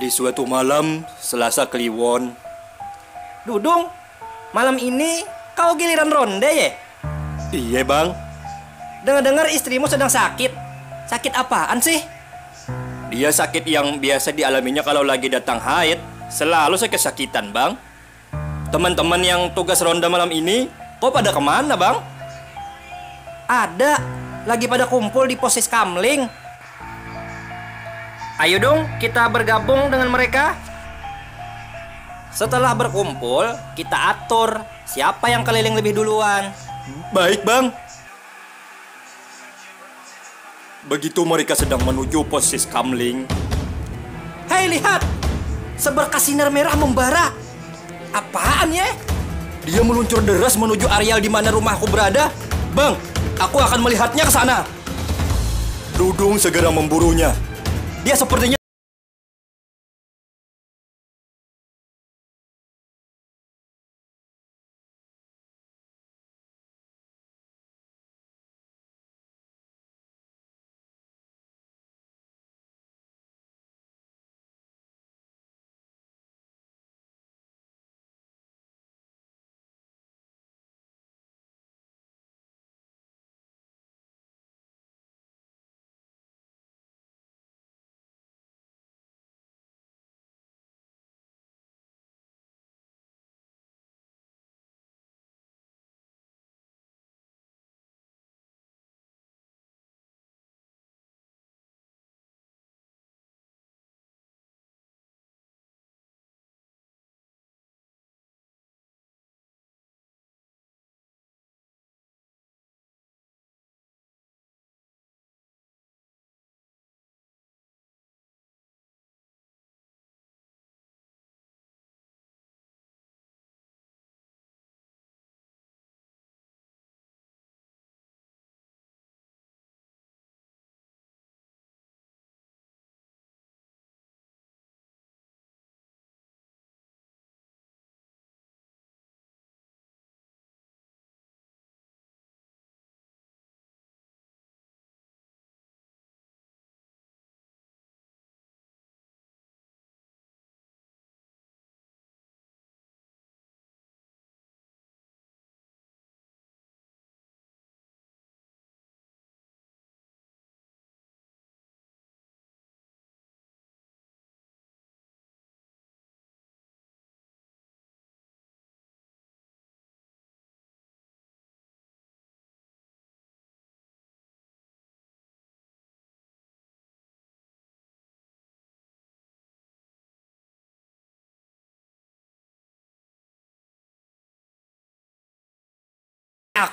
Di suatu malam Selasa Kliwon. Dudung, malam ini kau giliran ronde ya? Iya bang. Dengar-dengar istrimu sedang sakit. Sakit apaan sih? Dia sakit yang biasa dialaminya kalau lagi datang haid. Selalu saya kesakitan bang. Teman-teman yang tugas ronda malam ini, kok pada kemana bang? Ada, lagi pada kumpul di pos Kamling. Ayo dong, kita bergabung dengan mereka. Setelah berkumpul, kita atur siapa yang keliling lebih duluan. Baik bang. Begitu mereka sedang menuju pos Kamling. Hei lihat, seberkas sinar merah membara. Apaan ya? Dia meluncur deras menuju areal di mana rumahku berada. Bang, aku akan melihatnya ke sana. Dudung segera memburunya. Dia sepertinya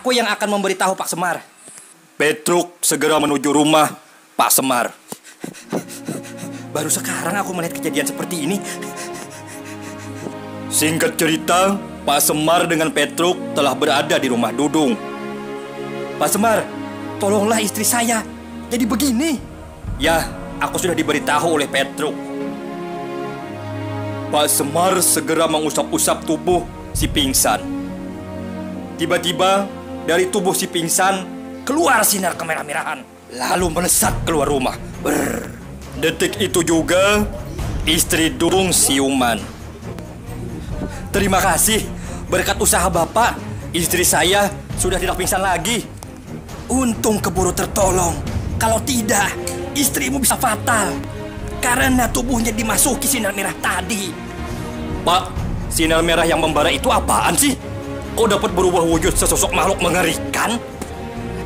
aku yang akan memberitahu Pak Semar. Petruk segera menuju rumah Pak Semar. Baru sekarang aku melihat kejadian seperti ini. Singkat cerita, Pak Semar dengan Petruk telah berada di rumah Dudung. Pak Semar, tolonglah istri saya. Jadi begini. Ya, aku sudah diberitahu oleh Petruk. Pak Semar segera mengusap-usap tubuh si pingsan. Tiba-tiba dari tubuh si pingsan keluar sinar kemerah-merahan, lalu melesat keluar rumah. Brrr. Detik itu juga istri Dudung siuman. Terima kasih, berkat usaha Bapak, istri saya sudah tidak pingsan lagi. Untung keburu tertolong. Kalau tidak, istrimu bisa fatal karena tubuhnya dimasuki sinar merah tadi. Pak, sinar merah yang membara itu apaan sih? Kok dapat berubah wujud sesosok makhluk mengerikan?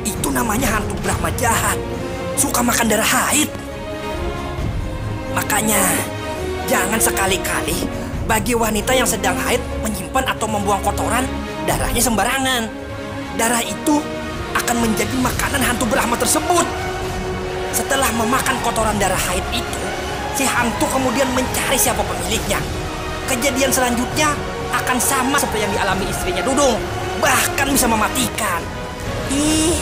Itu namanya hantu Brahma jahat. Suka makan darah haid. Makanya, jangan sekali-kali bagi wanita yang sedang haid menyimpan atau membuang kotoran darahnya sembarangan. Darah itu akan menjadi makanan hantu Brahma tersebut. Setelah memakan kotoran darah haid itu, si hantu kemudian mencari siapa pemiliknya. Kejadian selanjutnya akan sama seperti yang dialami istrinya Dudung, bahkan bisa mematikan. Ih,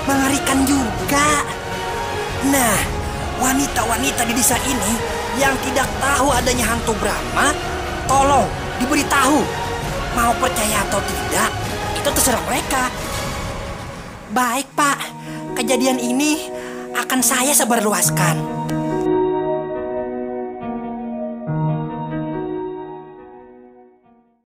mengerikan juga. Nah, wanita-wanita di desa ini yang tidak tahu adanya hantu Brahma, tolong diberitahu. Mau percaya atau tidak, itu terserah mereka. Baik, Pak. Kejadian ini akan saya sebarluaskan.